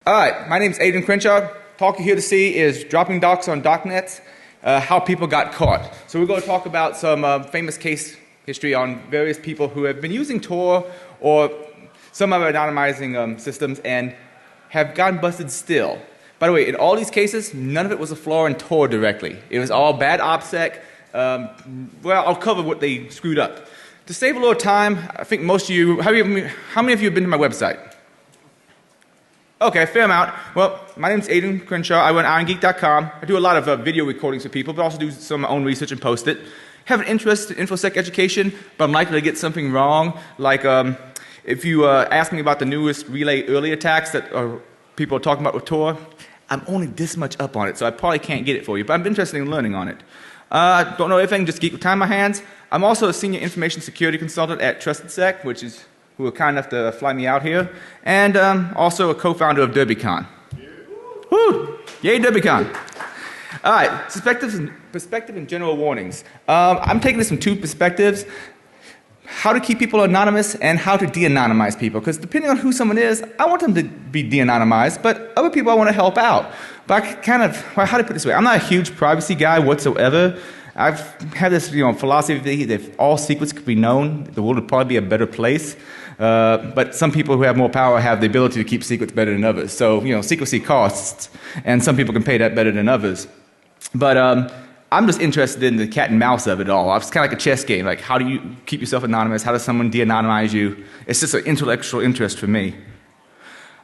Alright, my name is Adrian Crenshaw. Talk you're here to see is dropping docs on Darknets, how people got caught. So we're going to talk about some famous case history on various people who have been using Tor or some other anonymizing systems and have gotten busted still. By the way, in all these cases, none of it was a flaw in Tor directly. It was all bad OPSEC. Well, I'll cover what they screwed up. To save a little time, I think most of you, how many of you have been to my website? Okay, fair amount. Well, my name is Adrian Crenshaw. I run irongeek.com. I do a lot of video recordings for people, but also do some of my own research and post it. Have an interest in InfoSec education, but I'm likely to get something wrong. Like if you ask me about the newest relay early attacks that people are talking about with Tor, I'm only this much up on it, so I probably can't get it for you, but I'm interested in learning on it. Don't know everything, just geek with time on my hands. I'm also a senior information security consultant at TrustedSec, which is who were kind enough to fly me out here, and also a co-founder of DerbyCon. Woo! Yay, DerbyCon! All right, perspective and general warnings. I'm taking this from two perspectives: how to keep people anonymous and how to de-anonymize people. Because depending on who someone is, I want them to be de-anonymized, but other people I want to help out. But I kind of, well, how to put it this way? I'm not a huge privacy guy whatsoever. I've had this, philosophy that if all secrets could be known, the world would probably be a better place. But some people who have more power have the ability to keep secrets better than others. So, secrecy costs, and some people can pay that better than others. But I'm just interested in the cat and mouse of it all. It's kind of like a chess game. Like, how do you keep yourself anonymous? How does someone de-anonymize you? It's just an intellectual interest for me.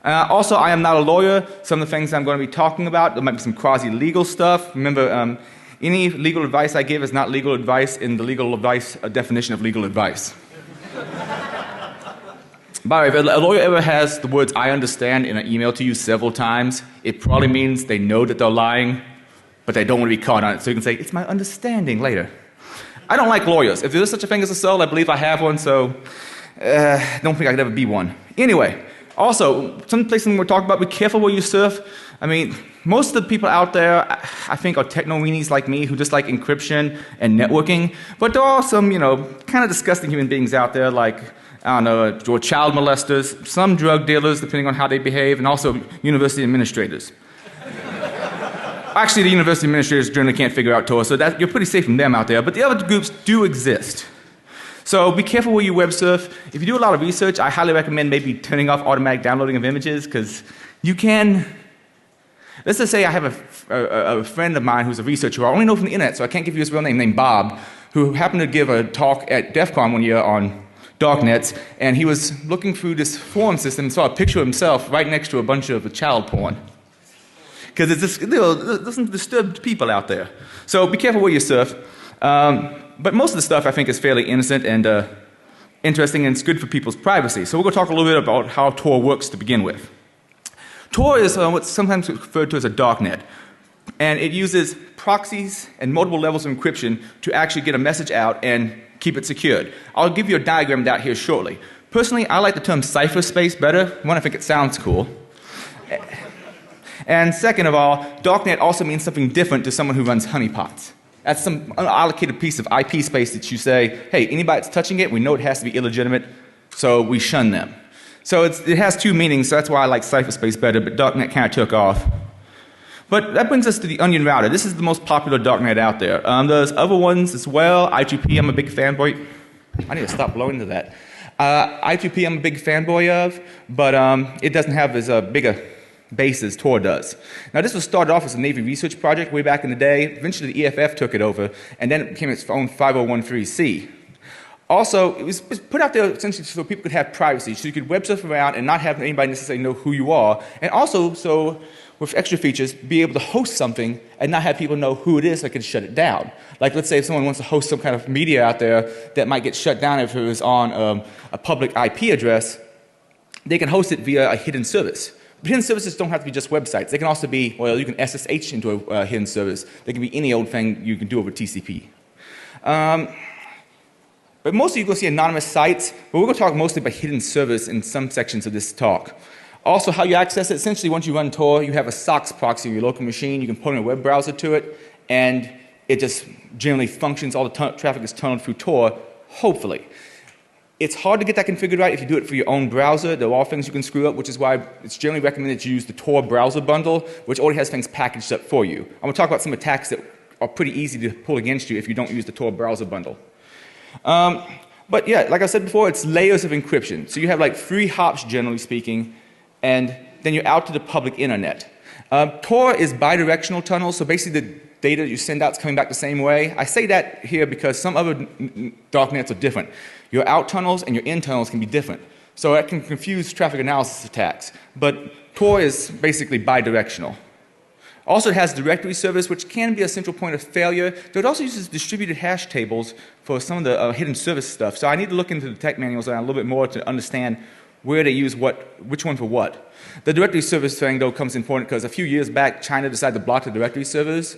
Also, I am not a lawyer. Some of the things I'm going to be talking about, there might be some quasi-legal stuff. Remember, any legal advice I give is not legal advice in the legal advice definition of legal advice. By the way, if a lawyer ever has the words "I understand" in an email to you several times, it probably means they know that they're lying, but they don't want to be caught on it. So you can say, "It's my understanding" later. I don't like lawyers. If there's such a thing as a soul, I believe I have one, so don't think I could ever be one. Anyway, also, some places we're talking about, be careful where you surf. I mean, most of the people out there, I think, are techno-weenies like me who just like encryption and networking, but there are some, kind of disgusting human beings out there like, I don't know, or child molesters, some drug dealers, depending on how they behave, and also university administrators. Actually, the university administrators generally can't figure out Tor, so you're pretty safe from them out there, but the other groups do exist. So be careful where you web surf. If you do a lot of research, I highly recommend maybe turning off automatic downloading of images, because you can. Let's just say I have a friend of mine who's a researcher who I only know from the internet, so I can't give you his real name, named Bob, who happened to give a talk at DEF CON one year on Darknets, and he was looking through this forum system and saw a picture of himself right next to a bunch of child porn. Because it's just, there's some disturbed people out there. So be careful where you surf. But most of the stuff I think is fairly innocent and interesting, and it's good for people's privacy. So we're going to talk a little bit about how Tor works to begin with. Tor is what's sometimes referred to as a darknet, and it uses proxies and multiple levels of encryption to actually get a message out and keep it secured. I'll give you a diagram of that here shortly. Personally, I like the term cypherspace better. One, I think it sounds cool. And second of all, darknet also means something different to someone who runs honeypots. That's some unallocated piece of IP space that you say, hey, anybody that's touching it, we know it has to be illegitimate, so we shun them. So it has two meanings, so that's why I like cypherspace better, but darknet kind of took off. But that brings us to the Onion router. This is the most popular darknet out there. There's other ones as well. I2P, I'm a big fanboy. I need to stop blowing into that. I2P, I'm a big fanboy of, but it doesn't have as big a base as Tor does. Now, this was started off as a Navy research project way back in the day. Eventually, the EFF took it over, and then it became its own 5013C. Also, it was put out there essentially so people could have privacy, so you could web surf around and not have anybody necessarily know who you are, and also so with extra features, be able to host something and not have people know who it is so they can shut it down. Like, let's say if someone wants to host some kind of media out there that might get shut down if it was on a public IP address, they can host it via a hidden service. But hidden services don't have to be just websites. They can also be, well, you can SSH into a hidden service. They can be any old thing you can do over TCP. But mostly you're going to see anonymous sites, but we're going to talk mostly about hidden service in some sections of this talk. Also, how you access it, essentially once you run Tor, you have a SOCKS proxy on your local machine, you can put in a web browser to it, and it just generally functions, all the traffic is tunneled through Tor, hopefully. It's hard to get that configured right if you do it for your own browser. There are all things you can screw up, which is why it's generally recommended to use the Tor browser bundle, which already has things packaged up for you. I'm going to talk about some attacks that are pretty easy to pull against you if you don't use the Tor browser bundle. But yeah, like I said before, it's layers of encryption. So you have like 3 hops, generally speaking, and then you're out to the public internet. Tor is bidirectional tunnels, so basically the data that you send out is coming back the same way. I say that here because some other darknets are different. Your out tunnels and your in tunnels can be different. So that can confuse traffic analysis attacks. But Tor is basically bidirectional. Also, it has directory service, which can be a central point of failure. Though it also uses distributed hash tables for some of the hidden service stuff. So I need to look into the tech manuals a little bit more to understand where they use which one for what. The directory service thing, though, comes important because a few years back, China decided to block the directory servers,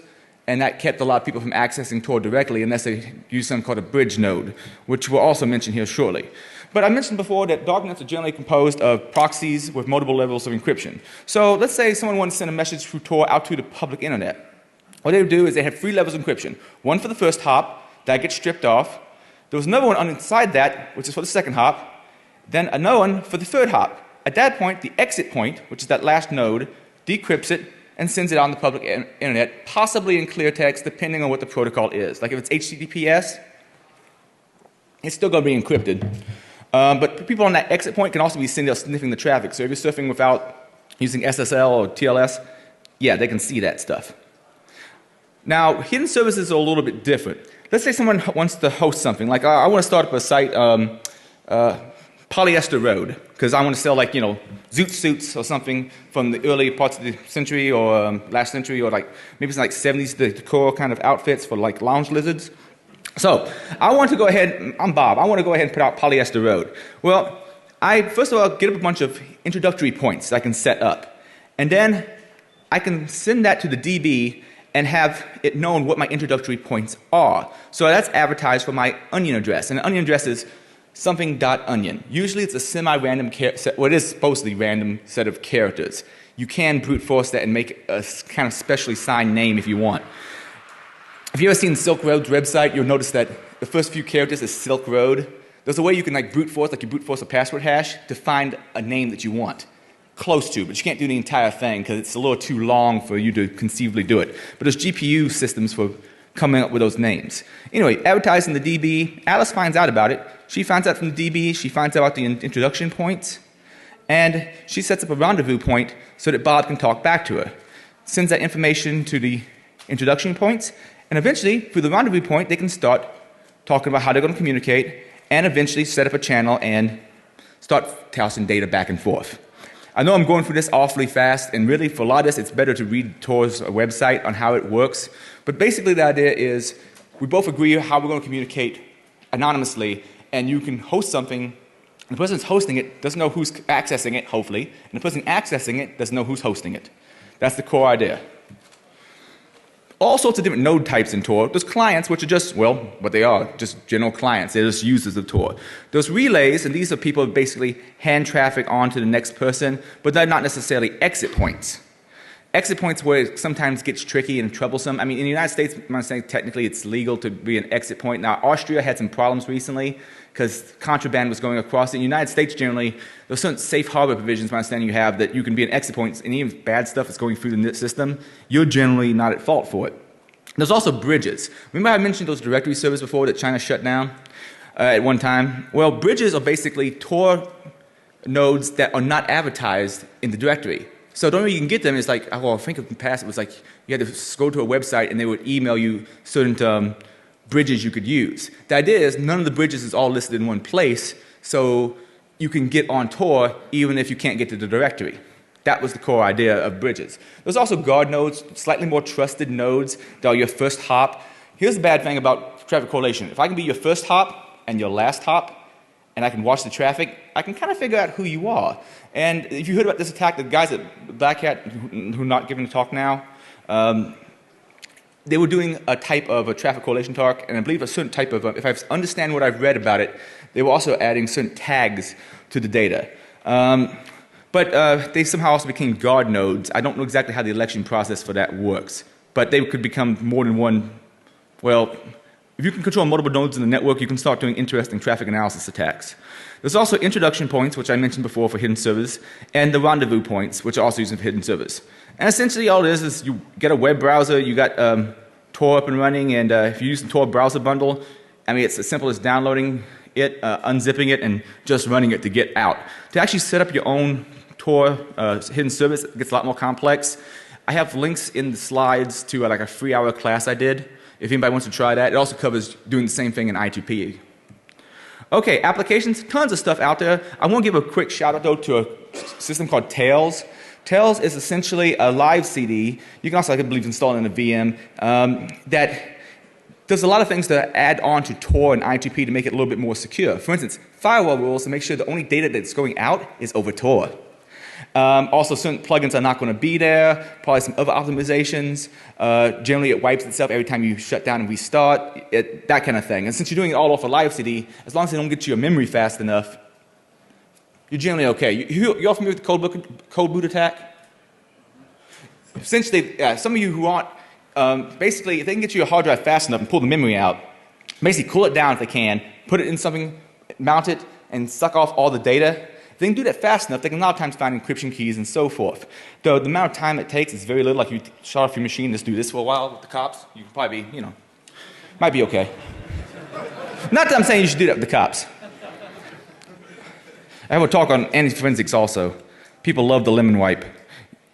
and that kept a lot of people from accessing Tor directly unless they use something called a bridge node, which we'll also mention here shortly. But I mentioned before that darknets are generally composed of proxies with multiple levels of encryption. So let's say someone wants to send a message through Tor out to the public internet. What they would do is they have 3 levels of encryption. One for the first hop, that gets stripped off. There was another one inside that, which is for the second hop. Then another one for the third hop. At that point, the exit point, which is that last node, decrypts it and sends it on the public internet, possibly in clear text, depending on what the protocol is. Like if it's HTTPS, it's still going to be encrypted. But people on that exit point can also be sniffing the traffic. So if you're surfing without using SSL or TLS, yeah, they can see that stuff. Now, hidden services are a little bit different. Let's say someone wants to host something. Like I want to start up a site, Polyester Road, because I want to sell like, zoot suits or something from the early parts of the century or last century, or like maybe it's like 70s decor kind of outfits for like lounge lizards. So I want to go ahead, I'm Bob, I want to go ahead and put out Polyester Road. Well, I first of all get up a bunch of introductory points that I can set up. And then I can send that to the DB and have it known what my introductory points are. So that's advertised for my onion address. And an onion address is something.onion. Usually it's a semi-random set, well, it is supposedly random set of characters. You can brute force that and make a kind of specially signed name if you want. If you've ever seen Silk Road's website, you'll notice that the first few characters is Silk Road. There's a way you can like brute force a password hash to find a name that you want. Close to, but you can't do the entire thing because it's a little too long for you to conceivably do it. But there's GPU systems for coming up with those names. Anyway, advertising the DB, Alice finds out about it. She finds out from the DB, she finds out about the introduction points, and she sets up a rendezvous point so that Bob can talk back to her. Sends that information to the introduction points, and eventually, through the rendezvous point, they can start talking about how they're going to communicate, and eventually set up a channel and start tossing data back and forth. I know I'm going through this awfully fast, and really for a lot of this, it's better to read Tor's website on how it works. But basically the idea is we both agree how we're going to communicate anonymously, and you can host something, and the person that's hosting it doesn't know who's accessing it, hopefully, and the person accessing it doesn't know who's hosting it. That's the core idea. All sorts of different node types in Tor. There's clients, which are just, well, what they are, just general clients. They're just users of Tor. There's relays, and these are people who basically hand traffic on to the next person, but they're not necessarily exit points. Exit points where it sometimes gets tricky and troublesome. I mean, in the United States, I'm saying technically it's legal to be an exit point. Now, Austria had some problems recently because contraband was going across. In the United States, generally, there's certain safe harbor provisions, my understanding you have, that you can be an exit point, and even if bad stuff is going through the system, you're generally not at fault for it. There's also bridges. Remember I mentioned those directory servers before that China shut down at one time? Well, bridges are basically Tor nodes that are not advertised in the directory. So the only way you can get them is like, well, I think in the past it was like you had to go to a website and they would email you certain bridges you could use. The idea is none of the bridges is all listed in one place, so you can get on Tor even if you can't get to the directory. That was the core idea of bridges. There's also guard nodes, slightly more trusted nodes that are your first hop. Here's the bad thing about traffic correlation. If I can be your first hop and your last hop, and I can watch the traffic, I can kind of figure out who you are. And if you heard about this attack, the guys at Black Hat, who are not giving a talk now, they were doing a type of a traffic correlation talk, and I believe a certain type of, if I understand what I've read about it, they were also adding certain tags to the data. But they somehow also became guard nodes. I don't know exactly how the election process for that works, but they could become more than one, well, If you can control multiple nodes in the network, you can start doing interesting traffic analysis attacks. There's also introduction points, which I mentioned before for hidden servers, and the rendezvous points, which are also used for hidden servers. And essentially all it is you get a web browser, you got Tor up and running, and if you use the Tor browser bundle, I mean, it's as simple as downloading it, unzipping it, and just running it to get out. To actually set up your own Tor hidden service, it gets a lot more complex. I have links in the slides to like a 3-hour class I did. If anybody wants to try that, it also covers doing the same thing in I2P. Okay, applications, tons of stuff out there. I want to give a quick shout out though to a system called Tails. Tails is essentially a live CD. You can also, I believe, install it in a VM that does a lot of things to add on to Tor and I2P to make it a little bit more secure. For instance, firewall rules to make sure the only data that's going out is over Tor. Also, certain plugins are not going to be there, probably some other optimizations. Generally, it wipes itself every time you shut down and restart, that kind of thing. And since you're doing it all off a live CD, as long as they don't get to your memory fast enough, you're generally okay. You're familiar with the cold boot attack? Essentially, some of you who aren't, basically, if they can get you your hard drive fast enough and pull the memory out, basically cool it down if they can, put it in something, mount it, and suck off all the data. If they can do that fast enough, they can a lot of times find encryption keys and so forth. Though the amount of time it takes is very little. Like you shut off your machine, just do this for a while with the cops, you can probably be, might be okay. Not that I'm saying you should do that with the cops. I have a talk on anti-forensics also. People love the lemon wipe.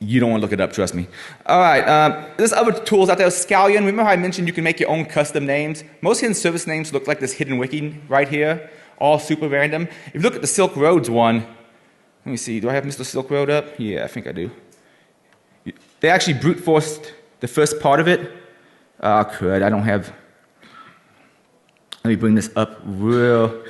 You don't want to look it up, trust me. All right, there's other tools out there. Scallion, remember how I mentioned you can make your own custom names? Most hidden service names look like this hidden wiki right here, all super random. If you look at the Silk Roads one, let me see, do I have Mr. Silk Road up? Yeah, I think I do. They actually brute forced the first part of it. Oh, crud, I don't have. Let me bring this up real.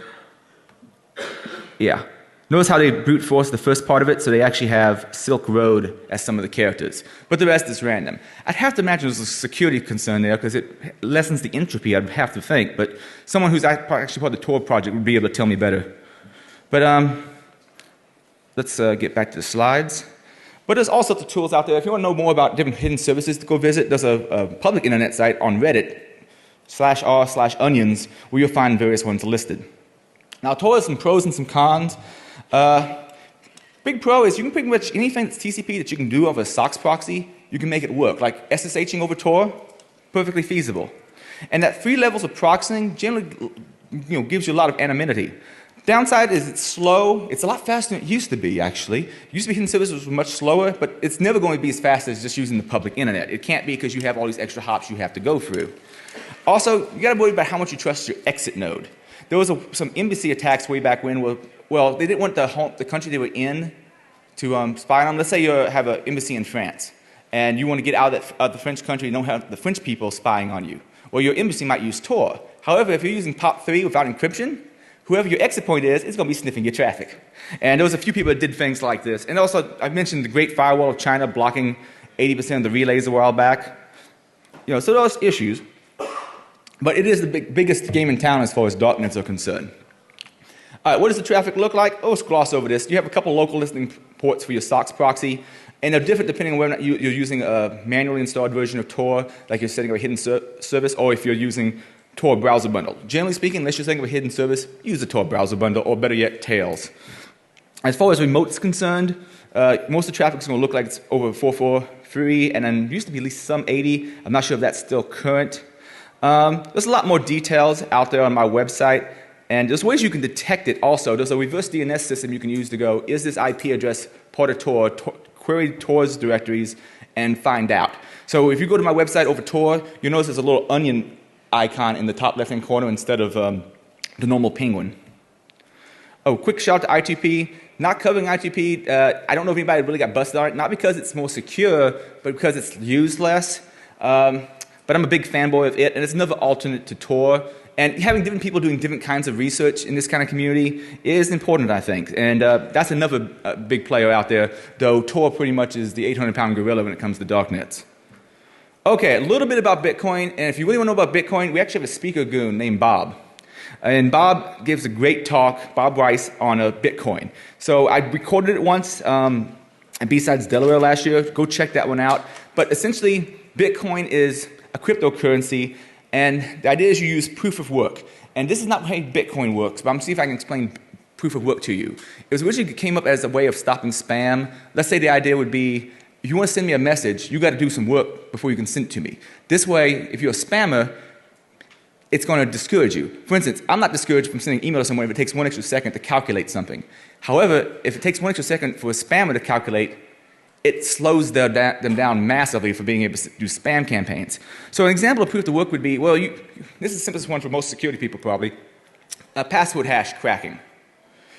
Yeah. Notice how they brute force the first part of it, so they actually have Silk Road as some of the characters. But the rest is random. I'd have to imagine there's a security concern there because it lessens the entropy, I'd have to think. But someone who's actually part of the Tor project would be able to tell me better. But let's get back to the slides. But there's all sorts of tools out there. If you want to know more about different hidden services to go visit, there's a public internet site on Reddit, /r/onions, where you'll find various ones listed. Now, Tor has some pros and some cons. Big pro is you can pretty much anything that's TCP that you can do over a SOX proxy, you can make it work. Like SSHing over Tor, perfectly feasible. And that 3 levels of proxying generally gives you a lot of anonymity. Downside is it's slow. It's a lot faster than it used to be, actually. It used to be hidden services were much slower, but it's never going to be as fast as just using the public internet. It can't be because you have all these extra hops you have to go through. Also, you got to worry about how much you trust your exit node. There was some embassy attacks way back when where, well, they didn't want the country they were in to spy on them. Let's say you have an embassy in France, and you want to get out of the French country and don't have the French people spying on you. Well, your embassy might use Tor. However, if you're using POP3 without encryption, whoever your exit point is going to be sniffing your traffic. And there was a few people that did things like this. And also, I mentioned the Great Firewall of China blocking 80% of the relays a while back. So those issues. But it is the biggest game in town as far as darknets are concerned. All right, what does the traffic look like? Oh, let's gloss over this. You have a couple local listening ports for your SOX proxy, and they're different depending on whether or not you're using a manually installed version of Tor, like you're setting up a hidden service, or if you're using Tor browser bundle. Generally speaking, unless you're setting up a hidden service, use the Tor browser bundle, or better yet, Tails. As far as remote is concerned, most of the traffic is going to look like it's over 443, and then used to be at least some 80. I'm not sure if that's still current. There's a lot more details out there on my website, and there's ways you can detect it also. There's a reverse DNS system you can use to go, is this IP address part of Tor, query Tor's directories, and find out. So if you go to my website over Tor, you'll notice there's a little onion icon in the top left-hand corner instead of the normal penguin. Oh, quick shout out to I2P. Not covering I2P, I don't know if anybody really got busted on it, not because it's more secure, but because it's used less. But I'm a big fanboy of it, and it's another alternate to Tor. And having different people doing different kinds of research in this kind of community is important, I think. And that's another big player out there, though Tor pretty much is the 800-pound gorilla when it comes to darknets. Okay, a little bit about Bitcoin, and if you really want to know about Bitcoin, we actually have a speaker goon named Bob. And Bob gives a great talk, Bob Rice, on Bitcoin. So I recorded it once at B-Sides Delaware last year. Go check that one out. But essentially, Bitcoin is a cryptocurrency, And the idea is you use proof of work. And this is not how Bitcoin works, but I'm going to see if I can explain proof of work to you. It was originally came up as a way of stopping spam. Let's say the idea would be, if you want to send me a message, you got to do some work before you can send it to me. This way, if you're a spammer, it's going to discourage you. For instance, I'm not discouraged from sending an email to someone if it takes 1 extra second to calculate something. However, if it takes 1 extra second for a spammer to calculate, it slows them down massively for being able to do spam campaigns. So an example of proof of work would be, well, this is the simplest one for most security people probably, password hash cracking.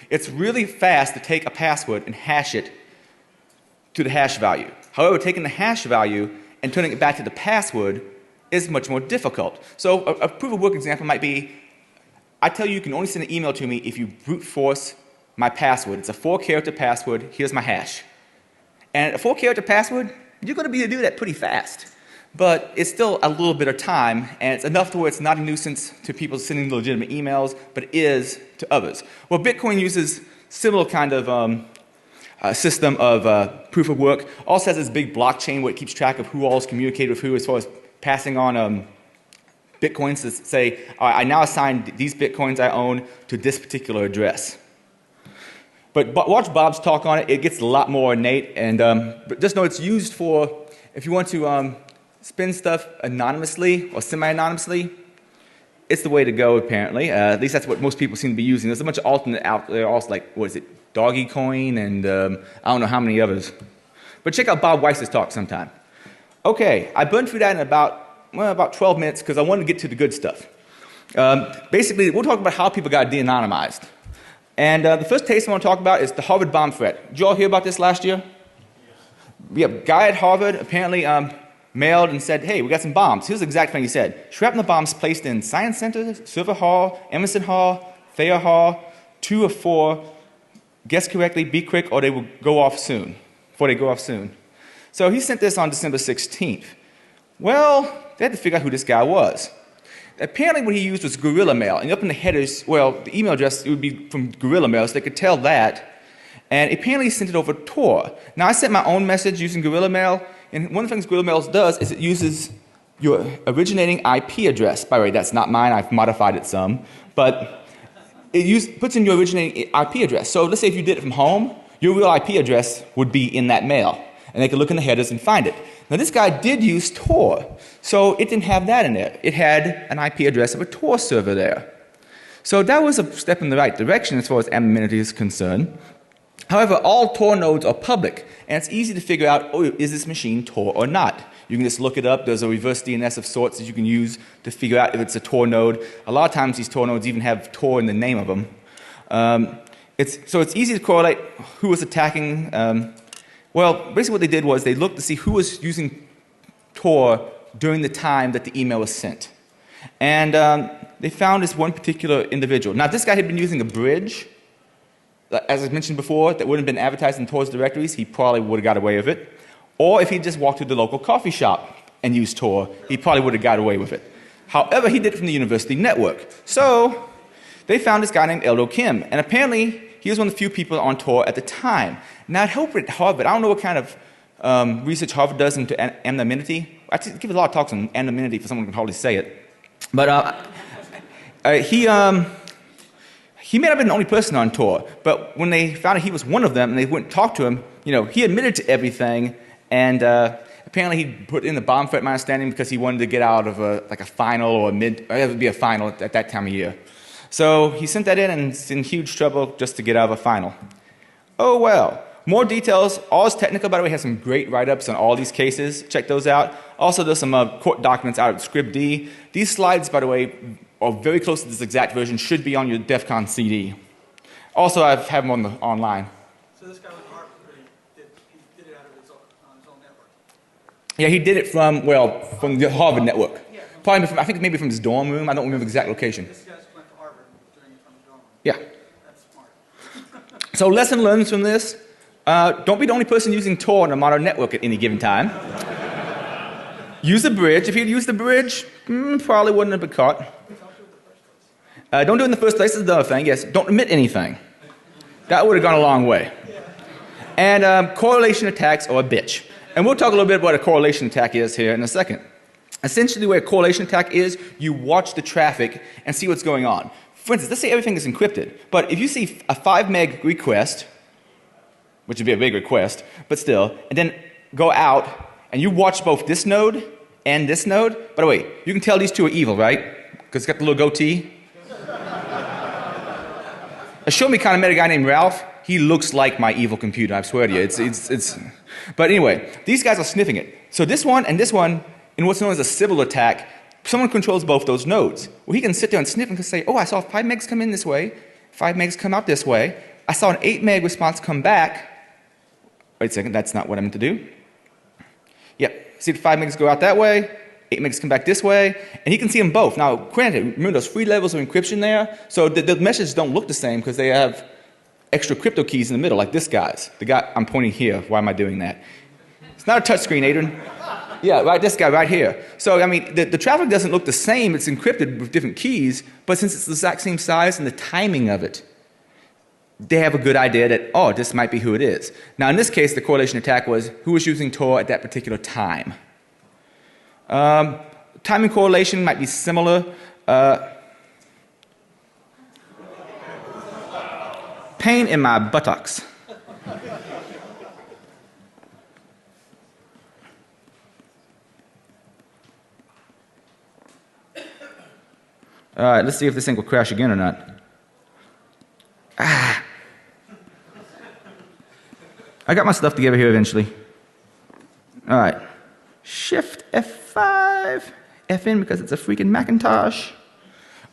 It's really fast to take a password and hash it to the hash value. However, taking the hash value and turning it back to the password is much more difficult. So a proof of work example might be, I tell you you can only send an email to me if you brute force my password. It's a 4-character password. Here's my hash. And a 4-character password, you're going to be able to do that pretty fast. But it's still a little bit of time, and it's enough to where it's not a nuisance to people sending legitimate emails, but it is to others. Well, Bitcoin uses similar kind of system of proof of work. Also has this big blockchain where it keeps track of who all is communicated with who as far as passing on Bitcoins to say, I now assign these Bitcoins I own to this particular address. But watch Bob's talk on it. It gets a lot more innate, and but just know it's used for if you want to spend stuff anonymously or semi-anonymously. It's the way to go, apparently. At least that's what most people seem to be using. There's a bunch of alternate out there, also like, what is it, Doggy Coin, and I don't know how many others. But check out Bob Weiss's talk sometime. Okay, I burned through that in about 12 minutes because I wanted to get to the good stuff. Basically, we'll talk about how people got de-anonymized. And the first case I want to talk about is the Harvard bomb threat. Did you all hear about this last year? Yeah, guy at Harvard apparently mailed and said, hey, we got some bombs. Here's the exact thing he said. Shrapnel bombs placed in Science Center, Server Hall, Emerson Hall, Thayer Hall, 2 or 4. Guess correctly, be quick, or they will go off soon. Before they go off soon. So he sent this on December 16th. Well, they had to figure out who this guy was. Apparently what he used was Guerrilla Mail. And up in the headers, well, the email address, it would be from Guerrilla Mail, so they could tell that. And apparently he sent it over Tor. Now, I sent my own message using Guerrilla Mail, and one of the things Guerrilla Mail does is it uses your originating IP address. By the way, that's not mine. I've modified it some. But it puts in your originating IP address. So let's say if you did it from home, your real IP address would be in that mail. And they could look in the headers and find it. Now, this guy did use Tor, so it didn't have that in there. It had an IP address of a Tor server there. So that was a step in the right direction as far as anonymity is concerned. However, all Tor nodes are public, and it's easy to figure out, oh, is this machine Tor or not? You can just look it up. There's a reverse DNS of sorts that you can use to figure out if it's a Tor node. A lot of times these Tor nodes even have Tor in the name of them. So it's easy to correlate who was attacking. Well, basically what they did was they looked to see who was using Tor during the time that the email was sent. And they found this one particular individual. Now, this guy had been using a bridge, as I mentioned before, that wouldn't have been advertised in Tor's directories. He probably would have got away with it. Or if he just walked to the local coffee shop and used Tor, he probably would have got away with it. However, he did it from the university network. So they found this guy named Eldo Kim. And apparently, he was one of the few people on Tor at the time. Now, at Harvard, I don't know what kind of research Harvard does into anonymity. I give a lot of talks on anonymity for someone who can hardly say it. But he may not have been the only person on Tor. But when they found out he was one of them and they went and talked to him, he admitted to everything. And apparently he put in the bomb threat, my understanding, because he wanted to get out of a final or it would be a final at that time of year. So he sent that in and is in huge trouble just to get out of a final. Oh well. More details. All's Technical, by the way, has some great write-ups on all these cases. Check those out. Also, there's some court documents out at ScriptD. These slides, by the way, are very close to this exact version. Should be on your DEF CON CD. Also, I have them online. So this guy went to Harvard, but he did it out of his own network? Yeah, he did it from the Harvard network. Yeah. Probably from, I think maybe from his dorm room. I don't remember the exact location. This guy went to Harvard doing it from his dorm room. Yeah. That's smart. So lesson learned from this. Don't be the only person using Tor on a modern network at any given time. Use the bridge. If he'd used the bridge, probably wouldn't have been caught. Don't do it in the first place. That's another thing. Yes, don't admit anything. That would have gone a long way. And correlation attacks are a bitch. And we'll talk a little bit about what a correlation attack is here in a second. Essentially, where a correlation attack is, you watch the traffic and see what's going on. For instance, let's say everything is encrypted, but if you see a 5 meg request, which would be a big request, but still, and then go out and you watch both this node and this node. By the way, you can tell these two are evil, right? Because it's got the little goatee. Show me kind of met a guy named Ralph. He looks like my evil computer, I swear to you. But anyway, these guys are sniffing it. So this one and this one, in what's known as a Sybil attack, someone controls both those nodes. Well, he can sit there and sniff and say, oh, I saw 5 megs come in this way, 5 megs come out this way. I saw an 8 meg response come back. Wait a second, that's not what I meant to do. Yep, see the 5 megs go out that way, 8 megs come back this way, and he can see them both. Now, granted, remember those 3 levels of encryption there? So the messages don't look the same because they have extra crypto keys in the middle, like this guy's. The guy I'm pointing here. Why am I doing that? It's not a touch screen, Adrian. Yeah, right, this guy right here. So, I mean, the traffic doesn't look the same. It's encrypted with different keys, but since it's the exact same size and the timing of it, they have a good idea that, oh, this might be who it is. Now, in this case, the correlation attack was who was using Tor at that particular time. Timing correlation might be similar. Pain in my buttocks. All right, let's see if this thing will crash again or not. Ah. I got my stuff together here eventually. All right. Shift F5. F in because it's a freaking Macintosh.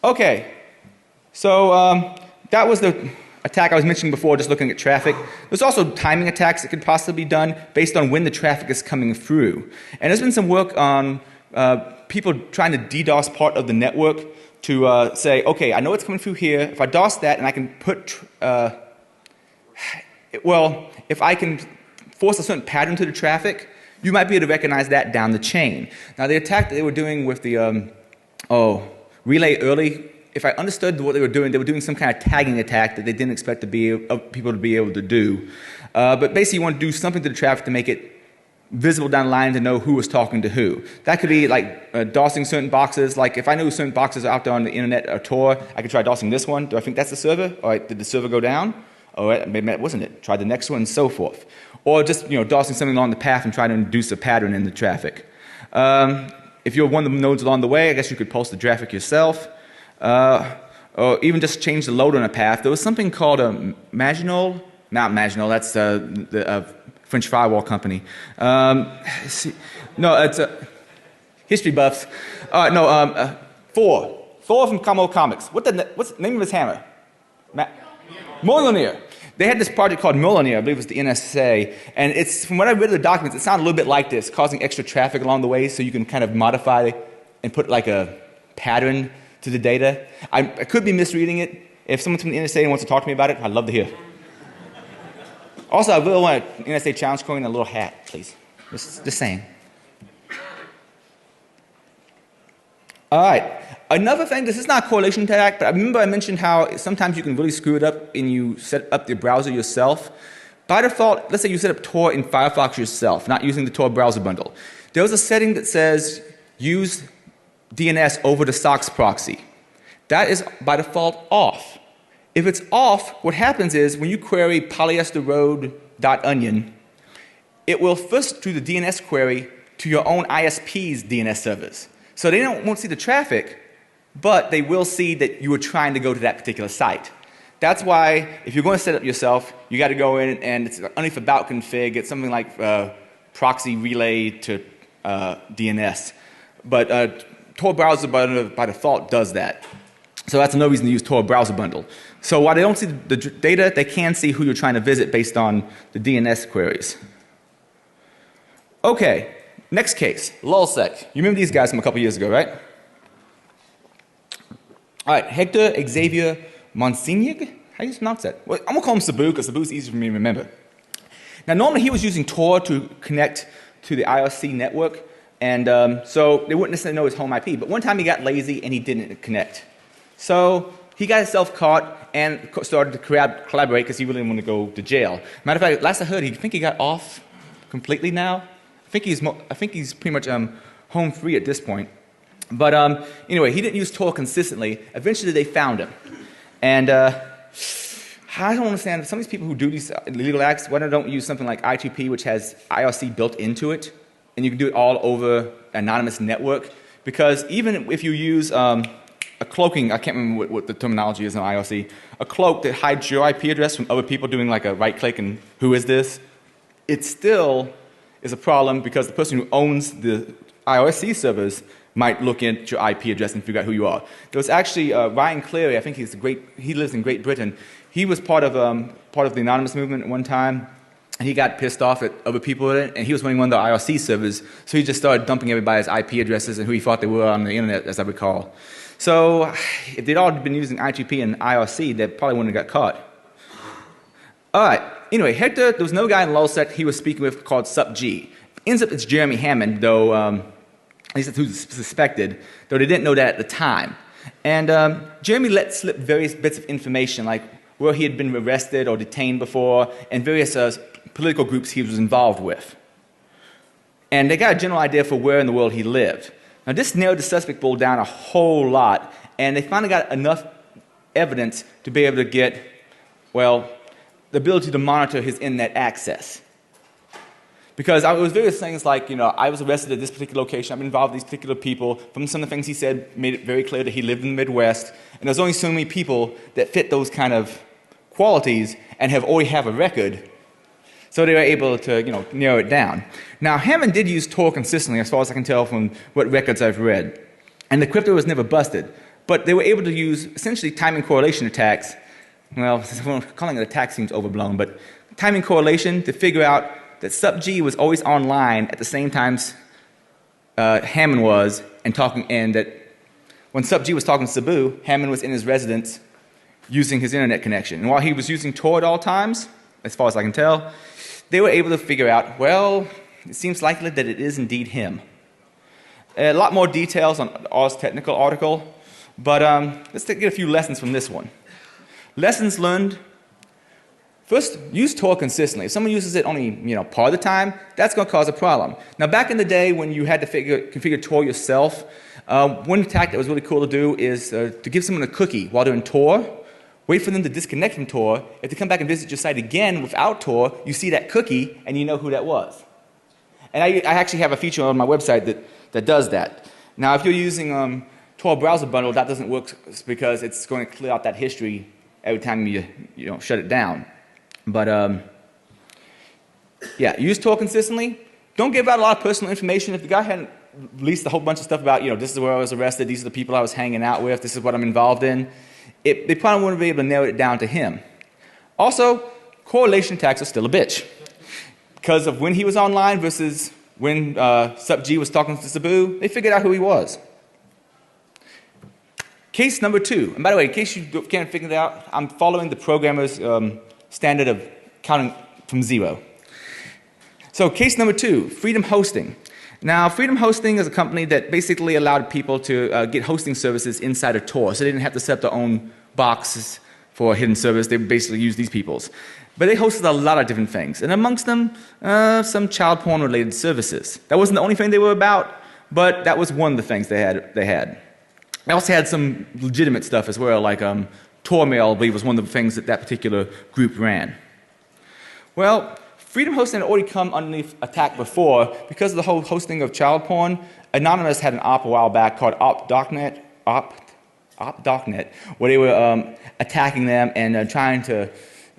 Okay. So that was the attack I was mentioning before, just looking at traffic. There's also timing attacks that could possibly be done based on when the traffic is coming through. And there's been some work on people trying to DDoS part of the network to say, okay, I know it's coming through here. If I DOS that and I can put, well, if I can force a certain pattern to the traffic, you might be able to recognize that down the chain. Now, the attack that they were doing with the relay early, if I understood what they were doing some kind of tagging attack that they didn't expect people to be able to do. But basically, you want to do something to the traffic to make it visible down the line to know who was talking to who. That could be like DOSing certain boxes. Like if I knew certain boxes are out there on the internet or Tor, I could try DOSing this one. Do I think that's the server? All right, did the server go down? All right, maybe that wasn't it. Try the next one and so forth. Or just DOSing something along the path and trying to induce a pattern in the traffic. If you're one of the nodes along the way, I guess you could post the traffic yourself. Or even just change the load on a path. There was something called a Maginot. Not Maginot, that's the French firewall company. No, it's history buffs. Thor from Camo Comics. What's the name of his hammer? Mjolnir. They had this project called Mjolnir, I believe it was the NSA, and it's, from what I read of the documents, it sounded a little bit like this, causing extra traffic along the way so you can kind of modify and put like a pattern to the data. I could be misreading it. If someone from the NSA wants to talk to me about it, I'd love to hear. Also, I really want an NSA challenge coin and a little hat, please. Just saying. All right. Another thing, this is not a correlation attack, but I remember I mentioned how sometimes you can really screw it up and you set up the browser yourself. By default, let's say you set up Tor in Firefox yourself, not using the Tor browser bundle. There's a setting that says use DNS over the SOCKS proxy. That is by default off. If it's off, what happens is when you query polyesterroad.onion, it will first do the DNS query to your own ISP's DNS servers. So they won't see the traffic, but they will see that you were trying to go to that particular site. That's why if you're going to set up yourself, you got to go in and it's underneath about config. It's something like proxy relay to DNS. But Tor browser bundle by default does that. So that's another reason to use Tor browser bundle. So while they don't see the data, they can see who you're trying to visit based on the DNS queries. Okay, next case, lulsec. You remember these guys from a couple years ago, right? All right, Hector Xavier Monsignor? How do you pronounce that? Well, I'm going to call him Sabu because Sabu is easier for me to remember. Now, normally he was using Tor to connect to the IRC network, and so they wouldn't necessarily know his home IP. But one time he got lazy and he didn't connect. So he got himself caught and started to collaborate because he really didn't want to go to jail. Matter of fact, last I heard, I think he got off completely now. I think he's pretty much home free at this point. But anyway, he didn't use Tor consistently. Eventually, they found him. And I don't understand, some of these people who do these illegal acts, why don't use something like I2P, which has IRC built into it, and you can do it all over an anonymous network. Because even if you use a cloaking, I can't remember what the terminology is in IRC, a cloak that hides your IP address from other people doing like a right click and who is this, it still is a problem because the person who owns the IRC servers might look at your IP address and figure out who you are. There was actually Ryan Cleary, I think he lives in Great Britain. He was part of the anonymous movement at one time, and he got pissed off at other people in it, and he was running one of the IRC servers, so he just started dumping everybody's IP addresses and who he thought they were on the internet, as I recall. So if they'd all been using I2P and IRC, they probably wouldn't have got caught. All right. Anyway, Hector, there was no guy in Lulzsec he was speaking with called SupG. Ends up it's Jeremy Hammond, though at least that's who's suspected, though they didn't know that at the time. And Jeremy let slip various bits of information, like where he had been arrested or detained before, and various political groups he was involved with. And they got a general idea for where in the world he lived. Now, this narrowed the suspect pool down a whole lot, and they finally got enough evidence to be able to get, well, the ability to monitor his internet access. Because it was various things like, you know, I was arrested at this particular location, I'm involved with these particular people. From some of the things he said, made it very clear that he lived in the Midwest, and there's only so many people that fit those kind of qualities and already have a record. So they were able to, you know, narrow it down. Now, Hammond did use Tor consistently, as far as I can tell from what records I've read. And the crypto was never busted. But they were able to use, essentially, timing correlation attacks. Well, calling it attack seems overblown, but timing correlation to figure out that SupG was always online at the same time Hammond was, and that when SupG was talking to Sabu, Hammond was in his residence using his internet connection. And while he was using Tor at all times, as far as I can tell, they were able to figure out, well, it seems likely that it is indeed him. A lot more details on Ars Technical article, but let's get a few lessons from this one. Lessons learned: first, use Tor consistently. If someone uses it only, you know, part of the time, that's going to cause a problem. Now, back in the day when you had to configure Tor yourself, one attack that was really cool to do is to give someone a cookie while they're in Tor. Wait for them to disconnect from Tor. If they come back and visit your site again without Tor, you see that cookie and you know who that was. And I actually have a feature on my website that does that. Now, if you're using Tor browser bundle, that doesn't work because it's going to clear out that history every time you shut it down. But yeah, use Tor consistently. Don't give out a lot of personal information. If the guy hadn't released a whole bunch of stuff about, you know, this is where I was arrested, these are the people I was hanging out with, this is what I'm involved in, they probably wouldn't be able to narrow it down to him. Also, correlation attacks are still a bitch. Because of when he was online versus when SupG was talking to Sabu, they figured out who he was. Case number 2. And by the way, in case you can't figure it out, I'm following the programmer's standard of counting from 0. So case number 2, Freedom Hosting. Now, Freedom Hosting is a company that basically allowed people to get hosting services inside of Tor, so they didn't have to set up their own boxes for a hidden service. They basically used these people's. But they hosted a lot of different things, and amongst them, some child porn-related services. That wasn't the only thing they were about, but that was one of the things they had. They also had some legitimate stuff as well, like Tor Mail, I believe, was one of the things that particular group ran. Well, Freedom Hosting had already come underneath attack before because of the whole hosting of child porn. Anonymous had an op a while back called Darknets, where they were attacking them and trying to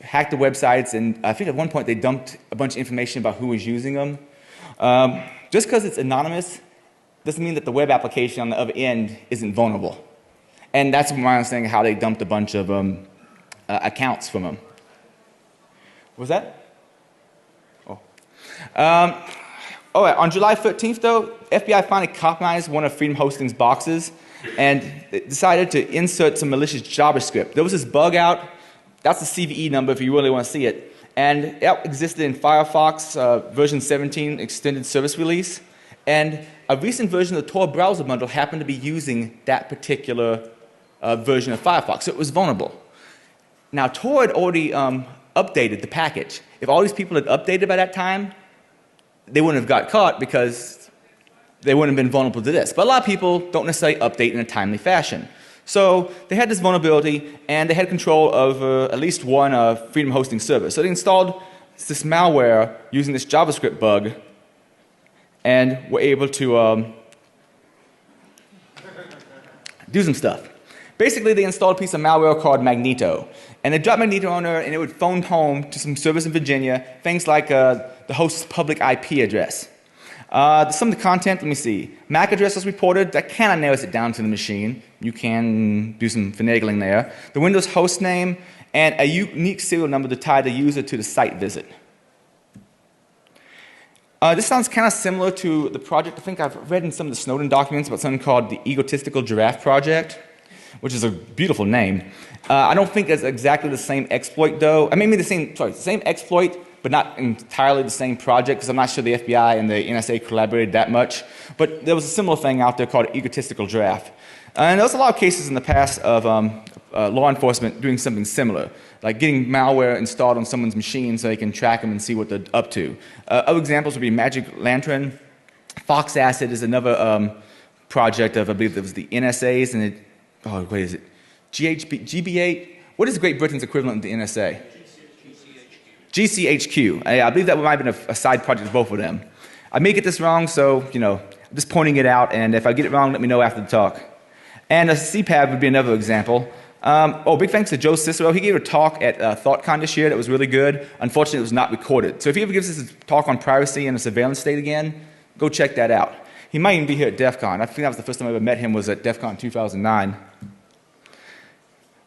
hack the websites. And I think at one point they dumped a bunch of information about who was using them. Just because it's anonymous doesn't mean that the web application on the other end isn't vulnerable. And that's my understanding of how they dumped a bunch of accounts from them. Was that? Oh, on July 13th, though, FBI finally compromised one of Freedom Hosting's boxes and decided to insert some malicious JavaScript. There was this bug out. That's the CVE number if you really want to see it. And it existed in Firefox version 17 extended service release. And a recent version of the Tor browser bundle happened to be using that particular version of Firefox, so it was vulnerable. Now, Tor had already updated the package. If all these people had updated by that time, they wouldn't have got caught because they wouldn't have been vulnerable to this. But a lot of people don't necessarily update in a timely fashion. So they had this vulnerability, and they had control over at least one Freedom hosting server. So they installed this malware using this JavaScript bug, and were able to do some stuff. Basically, they installed a piece of malware called Magneto. And they dropped Magneto on her, and it would phone home to some servers in Virginia, things like the host's public IP address. Some of the content, let me see. MAC address was reported. That kind of narrows it down to the machine. You can do some finagling there. The Windows host name, and a unique serial number to tie the user to the site visit. This sounds kind of similar to the project I think I've read in some of the Snowden documents about something called the Egotistical Giraffe Project, which is a beautiful name. I don't think it's exactly the same exploit though. I mean, maybe the same exploit, but not entirely the same project, because I'm not sure the FBI and the NSA collaborated that much. But there was a similar thing out there called Egotistical Giraffe. And there was a lot of cases in the past of law enforcement doing something similar, like getting malware installed on someone's machine so they can track them and see what they're up to. Other examples would be Magic Lantern. Fox Acid is another project of, I believe it was the NSA's, and what is it? GB8? What is Great Britain's equivalent of the NSA? GCHQ. I believe that might have been a side project of both of them. I may get this wrong, so, I'm just pointing it out, and if I get it wrong, let me know after the talk. And a CPAB would be another example. Big thanks to Joe Cicero. He gave a talk at ThoughtCon this year that was really good. Unfortunately, it was not recorded. So if he ever gives us a talk on piracy in a surveillance state again, go check that out. He might even be here at DEF CON. I think that was the first time I ever met him, was at DEF CON 2009.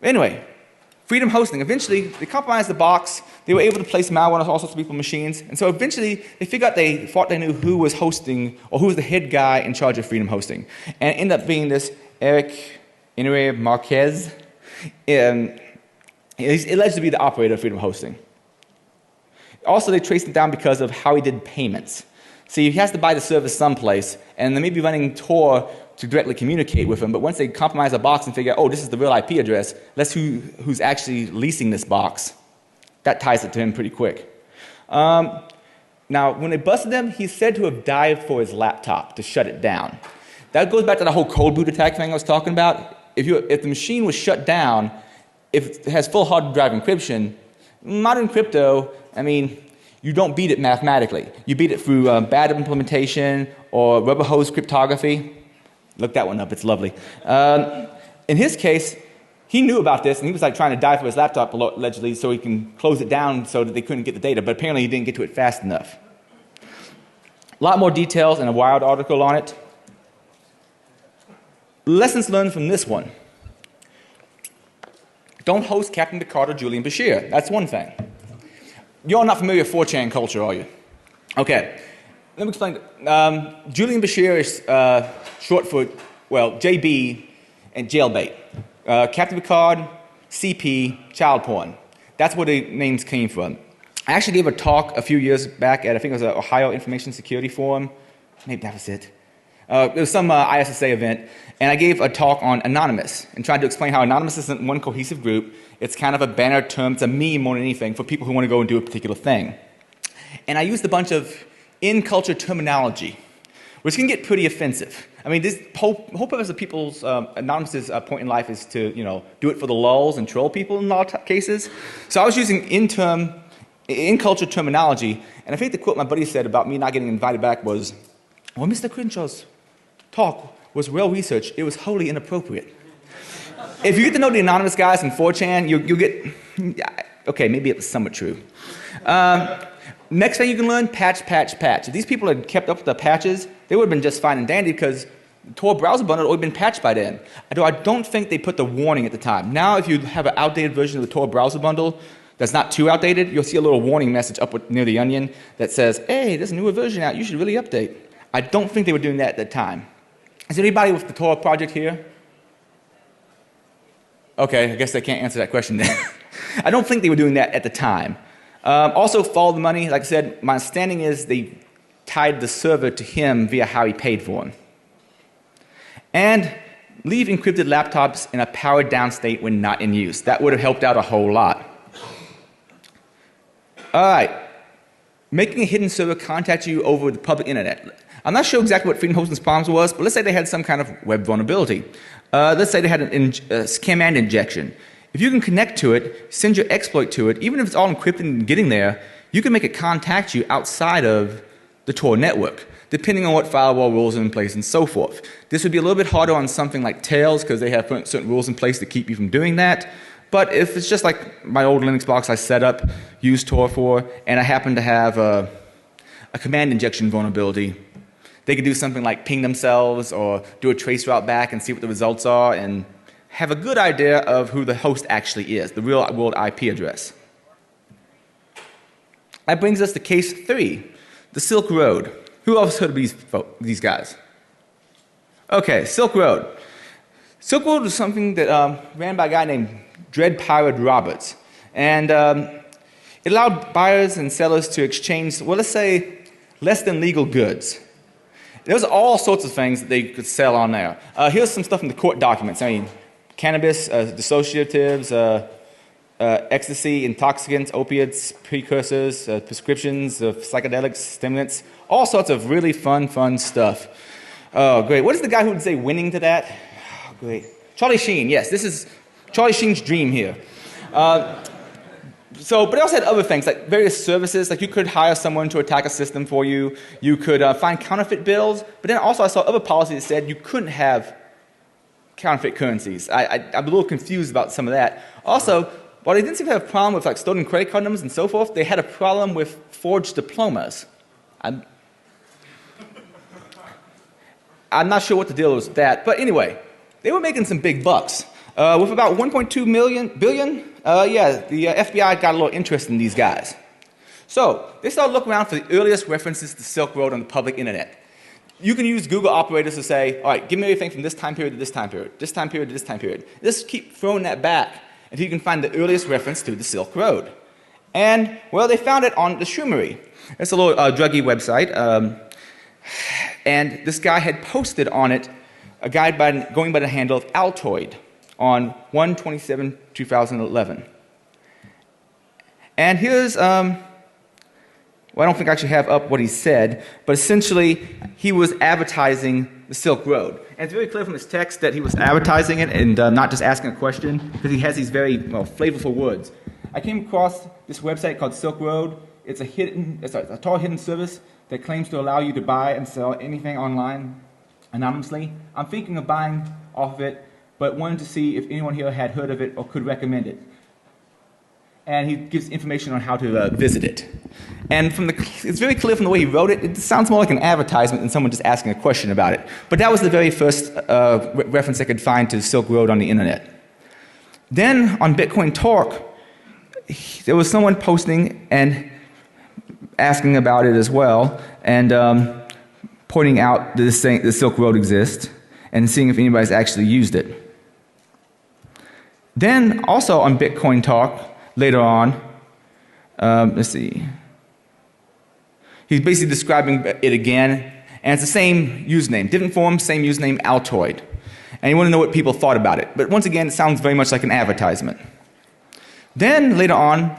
Anyway, Freedom hosting. Eventually, they compromised the box. They were able to place malware on all sorts of people's machines. And so eventually, they thought they knew who was hosting, or who was the head guy in charge of Freedom hosting. And it ended up being this Eric Enrique Marquez. He's alleged to be the operator of Freedom hosting. Also, they traced it down because of how he did payments. See, he has to buy the service someplace, and they may be running Tor to directly communicate with him, but once they compromise a box and figure out, oh, this is the real IP address, let's who's actually leasing this box. That ties it to him pretty quick. Now, when they busted him, he's said to have dived for his laptop to shut it down. That goes back to the whole cold boot attack thing I was talking about. If the machine was shut down, if it has full hard drive encryption, modern crypto, I mean, you don't beat it mathematically. You beat it through bad implementation or rubber hose cryptography. Look that one up, it's lovely. In his case, he knew about this, and he was like trying to dive for his laptop allegedly so he can close it down so that they couldn't get the data, but apparently he didn't get to it fast enough. A lot more details and a Wired article on it. Lessons learned from this one. Don't host Captain Picard or Julian Bashir. That's one thing. You're all not familiar with 4chan culture, are you? Okay. Let me explain. Julian Bashir is short for, JB and jailbait. Captain Picard, CP, child porn. That's where the names came from. I actually gave a talk a few years back at, I think it was an Ohio Information Security Forum. Maybe that was it. It was some ISSA event, and I gave a talk on Anonymous and tried to explain how Anonymous isn't one cohesive group. It's kind of a banner term, it's a meme more than anything for people who want to go and do a particular thing. And I used a bunch of in-culture terminology, which can get pretty offensive. I mean, this whole purpose of people's Anonymous' point in life is to, do it for the lulz and troll people in a lot of cases. So I was using in-culture terminology, and I think the quote my buddy said about me not getting invited back was, well, Mr. Crenshaw's talk was well-researched. It was wholly inappropriate. If you get to know the anonymous guys in 4chan, you'll get, okay, maybe it was somewhat true. Next thing you can learn, patch. If these people had kept up with the patches, they would have been just fine and dandy because the Tor browser bundle had already been patched by then. Although I don't think they put the warning at the time. Now, if you have an outdated version of the Tor browser bundle that's not too outdated, you'll see a little warning message up near the onion that says, hey, there's a newer version out, you should really update. I don't think they were doing that at the time. Is there anybody with the Tor project here? Okay, I guess they can't answer that question then. I don't think they were doing that at the time. Also, follow the money. Like I said, my understanding is they tied the server to him via how he paid for them. And leave encrypted laptops in a powered down state when not in use. That would have helped out a whole lot. All right. Making a hidden server contact you over the public internet. I'm not sure exactly what Freedom Hosting's problems was, but let's say they had some kind of web vulnerability. Let's say they had a command injection. If you can connect to it, send your exploit to it, even if it's all encrypted and getting there, you can make it contact you outside of the Tor network, depending on what firewall rules are in place and so forth. This would be a little bit harder on something like Tails because they have certain rules in place to keep you from doing that. But if it's just like my old Linux box I set up, used Tor for, and I happen to have a command injection vulnerability, they could do something like ping themselves or do a trace route back and see what the results are and have a good idea of who the host actually is, the real world IP address. That brings us to case 3, the Silk Road. Who else heard of these guys? Okay, Silk Road. Silk Road was something that ran by a guy named Dread Pirate Roberts. And it allowed buyers and sellers to exchange, well, let's say, less than legal goods. There was all sorts of things that they could sell on there. Here's some stuff in the court documents. I mean, cannabis, dissociatives, ecstasy, intoxicants, opiates, precursors, prescriptions of psychedelics, stimulants, all sorts of really fun stuff. Oh, great. What is the guy who would say winning to that? Oh, great. Charlie Sheen, yes. This is Charlie Sheen's dream here. But they also had other things, like various services, like you could hire someone to attack a system for you. You could find counterfeit bills. But then also I saw other policies that said you couldn't have counterfeit currencies. I'm a little confused about some of that. Also, while they didn't seem to have a problem with like stolen credit card numbers and so forth, they had a problem with forged diplomas. I'm not sure what the deal was with that. But anyway, they were making some big bucks. With about 1.2 billion, the FBI got a little interest in these guys. So they started looking around for the earliest references to Silk Road on the public internet. You can use Google operators to say, all right, give me everything from this time period to this time period, this time period to this time period. Just keep throwing that back until you can find the earliest reference to the Silk Road. And, well, they found it on the Shumery. It's a little druggy website. And this guy had posted on it a guide going by the handle of Altoid on 1/27/2011. And here's, well, I don't think I actually have up what he said, but essentially he was advertising the Silk Road. And it's very clear from his text that he was advertising it and not just asking a question, because he has these very flavorful words. I came across this website called Silk Road. It's a tall hidden service that claims to allow you to buy and sell anything online anonymously. I'm thinking of buying off of it, but wanted to see if anyone here had heard of it or could recommend it. And he gives information on how to visit it. And it's very clear from the way he wrote it, it sounds more like an advertisement than someone just asking a question about it. But that was the very first reference I could find to Silk Road on the internet. Then on Bitcoin Talk, there was someone posting and asking about it as well, and pointing out that the Silk Road exists, and seeing if anybody's actually used it. Then also on Bitcoin Talk, later on, let's see, he's basically describing it again, and it's the same username, different form, same username, Altoid. And you want to know what people thought about it. But once again, it sounds very much like an advertisement. Then later on,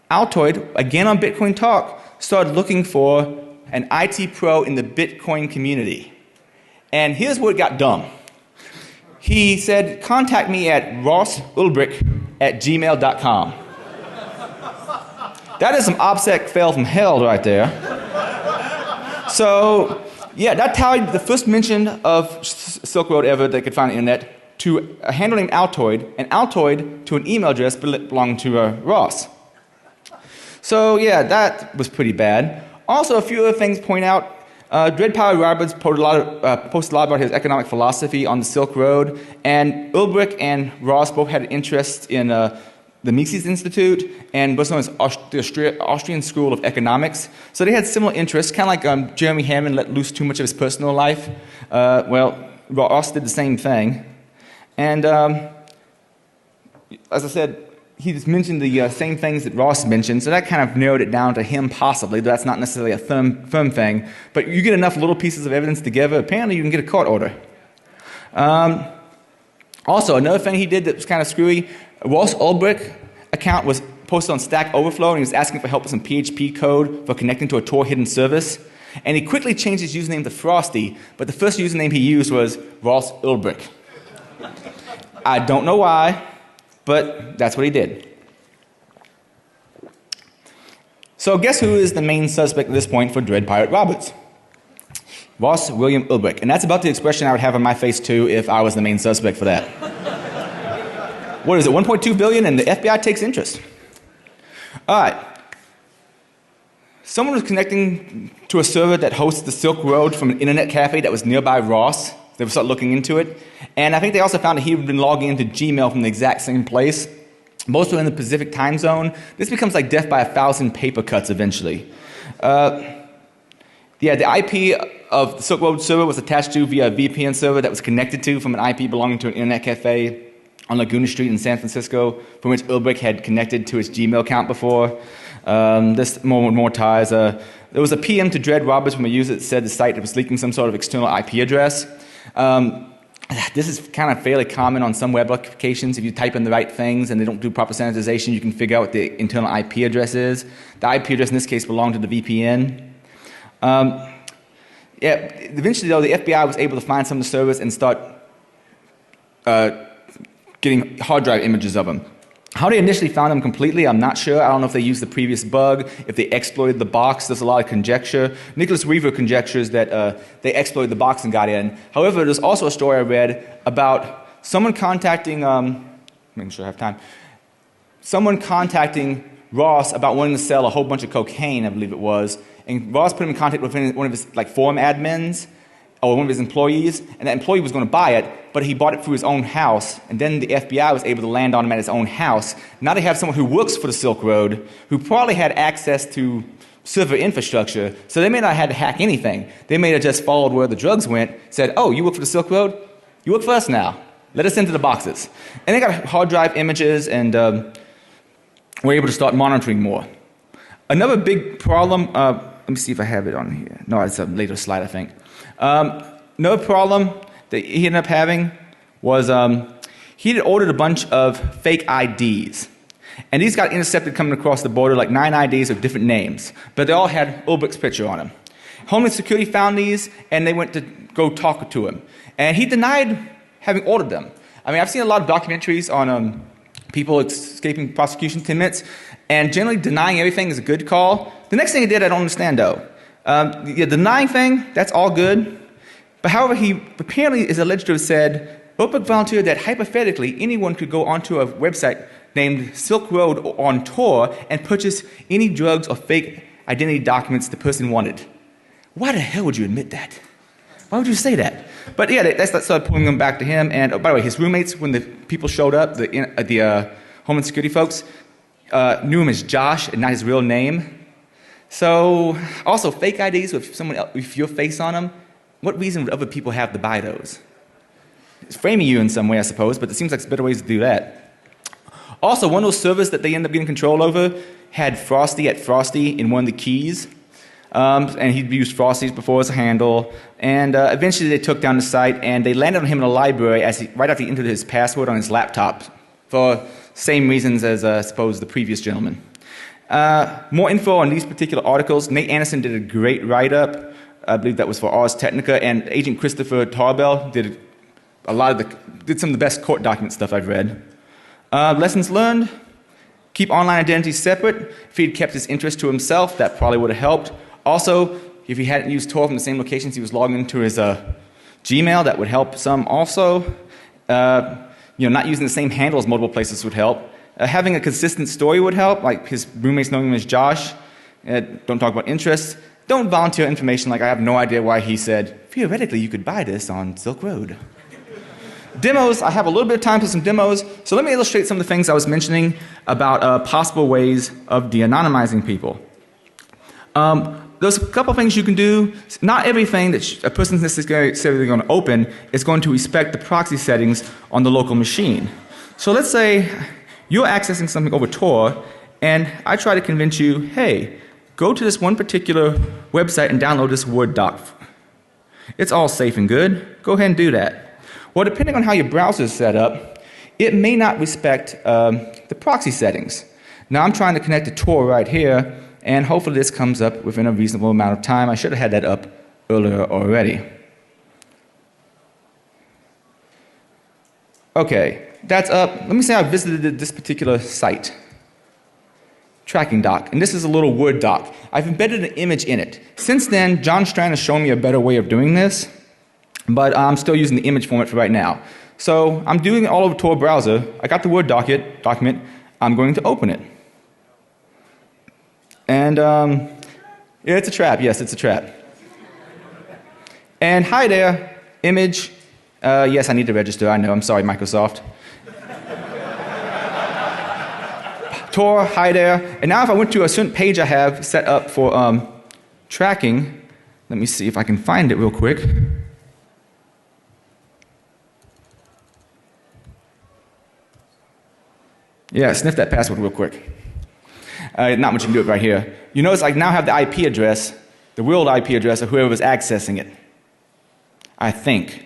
Altoid, again on Bitcoin Talk, started looking for an IT pro in the Bitcoin community. And here's where it got dumb. He said, contact me at rossulbricht@gmail.com. That is some OPSEC fail from hell right there. So, yeah, that tallied the first mention of Silk Road ever they could find on the internet to a handle named Altoid, and Altoid to an email address belonging to Ross. So, yeah, that was pretty bad. Also, a few other things point out. Dread Pirate Roberts posted a lot about his economic philosophy on the Silk Road, and Ulbricht and Ross both had an interest in the Mises Institute and what's known as the Austrian School of Economics. So they had similar interests, kind of like Jeremy Hammond let loose too much of his personal life. Well, Ross did the same thing. And as I said, he just mentioned the same things that Ross mentioned, so that kind of narrowed it down to him possibly, though that's not necessarily a firm thing. But you get enough little pieces of evidence together, apparently you can get a court order. Also, another thing he did that was kind of screwy, Ross Ulbricht account was posted on Stack Overflow, and he was asking for help with some PHP code for connecting to a Tor hidden service. And he quickly changed his username to Frosty, but the first username he used was Ross Ulbricht. I don't know why, but that's what he did. So guess who is the main suspect at this point for Dread Pirate Roberts? Ross William Ulbricht. And that's about the expression I would have on my face too if I was the main suspect for that. What is it, 1.2 billion, and the FBI takes interest. All right. Someone was connecting to a server that hosts the Silk Road from an internet cafe that was nearby Ross. They would start looking into it. And I think they also found that he had been logging into Gmail from the exact same place. Most were in the Pacific time zone. This becomes like death by 1,000 paper cuts eventually. Yeah, the IP of the Silk Road server was attached to via a VPN server that was connected to from an IP belonging to an internet cafe on Laguna Street in San Francisco, from which Ulbricht had connected to his Gmail account before. This more ties. There was a PM to Dread Roberts from a user that said the site was leaking some sort of external IP address. This is kind of fairly common on some web applications. If you type in the right things and they don't do proper sanitization, you can figure out what the internal IP address is. The IP address in this case belonged to the VPN. Yeah, eventually though, the FBI was able to find some of the servers and start getting hard drive images of them. How they initially found them completely, I'm not sure. I don't know if they used the previous bug, if they exploited the box. There's a lot of conjecture. Nicholas Weaver conjectures that they exploited the box and got in. However, there's also a story I read about someone contacting, making sure I have time, someone contacting Ross about wanting to sell a whole bunch of cocaine, I believe it was, and Ross put him in contact with one of his forum admins, or one of his employees, and that employee was going to buy it, but he bought it through his own house, and then the FBI was able to land on him at his own house. Now they have someone who works for the Silk Road, who probably had access to server infrastructure, so they may not have had to hack anything. They may have just followed where the drugs went, said, oh, you work for the Silk Road? You work for us now. Let us into the boxes. And they got hard drive images, and were able to start monitoring more. Another big problem, let me see if I have it on here. No, it's a later slide, I think. Another problem that he ended up having was he had ordered a bunch of fake IDs. And these got intercepted coming across the border, like 9 IDs with different names. But they all had Ulbricht's picture on them. Homeland Security found these, and they went to go talk to him. And he denied having ordered them. I mean, I've seen a lot of documentaries on people escaping prosecution 10 minutes, and generally denying everything is a good call. The next thing he did, I don't understand, though. The denying thing, that's all good. But however, he apparently is alleged to have said, Ulbricht volunteered that hypothetically anyone could go onto a website named Silk Road on Tor and purchase any drugs or fake identity documents the person wanted. Why the hell would you admit that? Why would you say that? But yeah, that started pulling them back to him. And by the way, his roommates, when the people showed up, the Homeland Security folks, knew him as Josh and not his real name. So, also, fake IDs with someone else, with your face on them, what reason would other people have to buy those? It's framing you in some way, I suppose, but it seems like there's better ways to do that. Also, one of those servers that they ended up getting control over had Frosty at Frosty in one of the keys. And he'd used Frosty's before as a handle. And eventually they took down the site, and they landed on him in a library right after he entered his password on his laptop for same reasons as, I suppose, the previous gentleman. More info on these particular articles. Nate Anderson did a great write-up. I believe that was for Ars Technica, and Agent Christopher Tarbell did some of the best court document stuff I've read. Lessons learned: keep online identities separate. If he'd kept his interest to himself, that probably would have helped. Also, if he hadn't used Tor from the same locations he was logging into his Gmail, that would help some also. Not using the same handle as multiple places would help. Having a consistent story would help, like his roommates knowing him as Josh. Don't talk about interests. Don't volunteer information like I have no idea why he said, theoretically you could buy this on Silk Road. Demos, I have a little bit of time for some demos, so let me illustrate some of the things I was mentioning about possible ways of de-anonymizing people. There's a couple things you can do. Not everything that a person is necessarily going to open is going to respect the proxy settings on the local machine. So let's say you're accessing something over Tor, and I try to convince you, hey, go to this one particular website and download this Word doc. It's all safe and good. Go ahead and do that. Well, depending on how your browser is set up, it may not respect the proxy settings. Now, I'm trying to connect to Tor right here, and hopefully this comes up within a reasonable amount of time. I should have had that up earlier already. Okay, that's up. Let me say I visited this particular site. Tracking doc, and this is a little Word doc. I've embedded an image in it. Since then, John Strand has shown me a better way of doing this, but I'm still using the image format for right now. So I'm doing it all over Tor browser. I got the Word document. I'm going to open it. And yeah, it's a trap. Yes, it's a trap. And hi there, image. Yes, I need to register. I know. I'm sorry, Microsoft. Tor, hi there. And now if I went to a certain page I have set up for tracking, let me see if I can find it real quick. Yeah, sniff that password real quick. Not much you can do it right here. You notice I now have the IP address, the world IP address of whoever was accessing it. I think.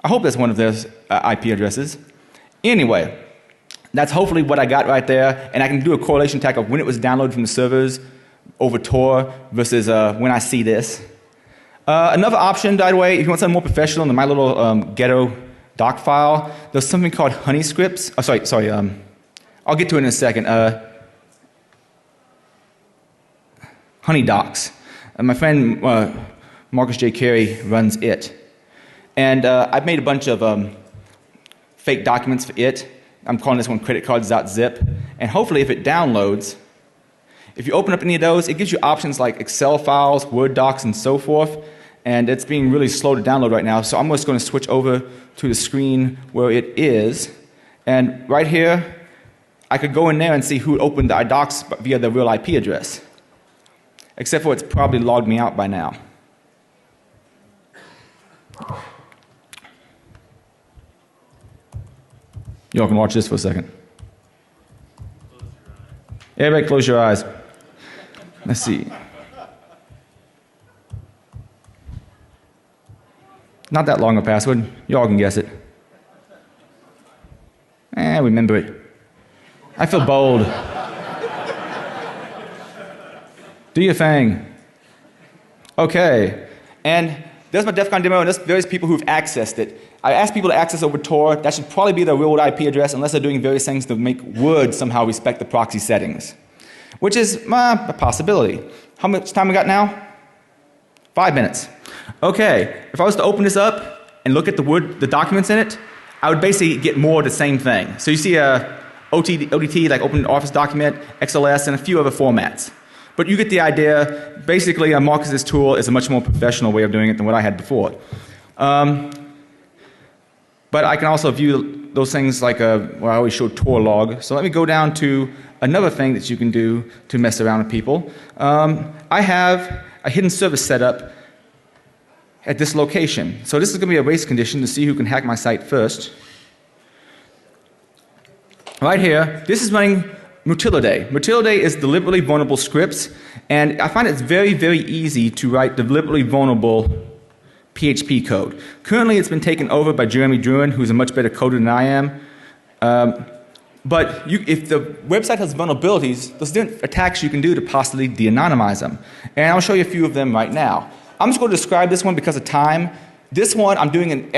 I hope that's one of those IP addresses. Anyway, that's hopefully what I got right there, and I can do a correlation tag of when it was downloaded from the servers over Tor versus when I see this. Another option, by the way, if you want something more professional than my little ghetto doc file, there's something called honey scripts. Oh, sorry. I'll get to it in a second. Honey docs. My friend Marcus J. Carey runs it, and I've made a bunch of fake documents for it. I'm calling this one creditcards.zip, and hopefully if it downloads, if you open up any of those, it gives you options like Excel files, Word docs, and so forth, and it's being really slow to download right now, so I'm just going to switch over to the screen where it is, and right here, I could go in there and see who opened the docs via the real IP address, except for it's probably logged me out by now. Y'all can watch this for a second. Everybody close your eyes. Let's see. Not that long a password. Y'all can guess it. Remember it. I feel bold. Do your thing. Okay. And there's my DEF CON demo, and there's various people who've accessed it. I asked people to access over Tor. That should probably be their real world IP address unless they're doing various things to make Word somehow respect the proxy settings, which is a possibility. How much time we got now? 5 minutes. Okay, if I was to open this up and look at the documents in it, I would basically get more of the same thing. So you see ODT, like Open Office Document, XLS, and a few other formats. But you get the idea. Basically, Marcus's tool is a much more professional way of doing it than what I had before. But I can also view those things like I always show Tor log. So let me go down to another thing that you can do to mess around with people. I have a hidden service set up at this location. So this is going to be a race condition to see who can hack my site first. Right here, this is running Mutilidae. Mutilidae is deliberately vulnerable scripts, and I find it's very, very easy to write deliberately vulnerable PHP code. Currently, it's been taken over by Jeremy Druin, who's a much better coder than I am. But if the website has vulnerabilities, there's different attacks you can do to possibly de-anonymize them. And I'll show you a few of them right now. I'm just going to describe this one because of time. This one, I'm doing an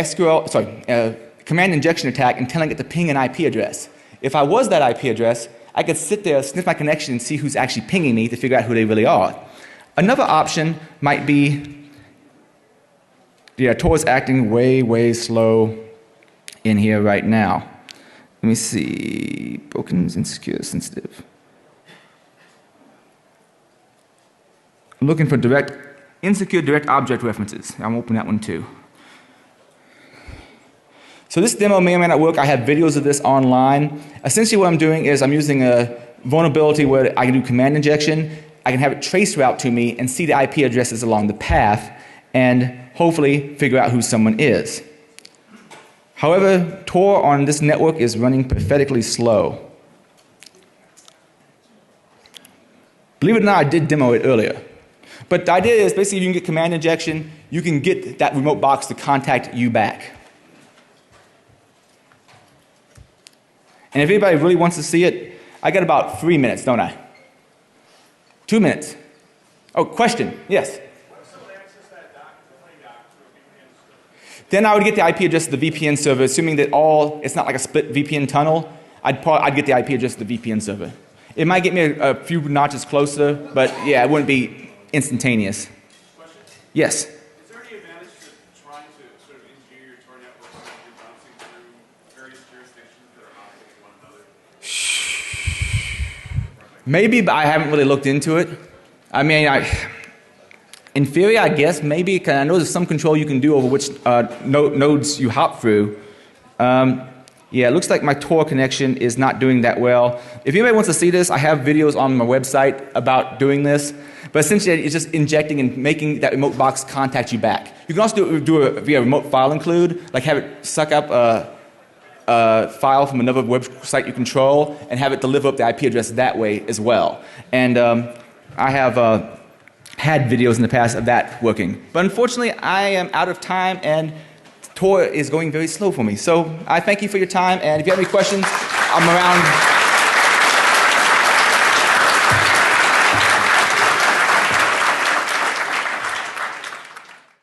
command injection attack and telling it to ping an IP address. If I was that IP address, I could sit there, sniff my connection, and see who's actually pinging me to figure out who they really are. Another option might be, Tor is acting way, way slow in here right now. Let me see. Broken, insecure, sensitive. I'm looking for insecure direct object references. I'm opening that one too. So this demo may or may not work. I have videos of this online. Essentially what I'm doing is I'm using a vulnerability where I can do command injection. I can have it trace route to me and see the IP addresses along the path and hopefully figure out who someone is. However, Tor on this network is running pathetically slow. Believe it or not, I did demo it earlier. But the idea is basically if you can get command injection, you can get that remote box to contact you back. And if anybody really wants to see it, I got about 3 minutes, don't I? 2 minutes. Oh, question. Yes? Then I would get the IP address of the VPN server, assuming that it's not like a split VPN tunnel. I'd get the IP address of the VPN server. It might get me a few notches closer, but yeah, it wouldn't be instantaneous. Question? Yes? Is there any advantage to trying to sort of engineer your Tor network so that you're bouncing through various jurisdictions that are not with one another? Maybe, but I haven't really looked into it. I mean, in theory, I guess, maybe, because I know there's some control you can do over which nodes you hop through. Yeah, it looks like my Tor connection is not doing that well. If anybody wants to see this, I have videos on my website about doing this. But essentially, it's just injecting and making that remote box contact you back. You can also do it via remote file include, like have it suck up a file from another website you control and have it deliver up the IP address that way as well. And I have had videos in the past of that working. But unfortunately, I am out of time and Tor is going very slow for me. So I thank you for your time, and if you have any questions, I'm around.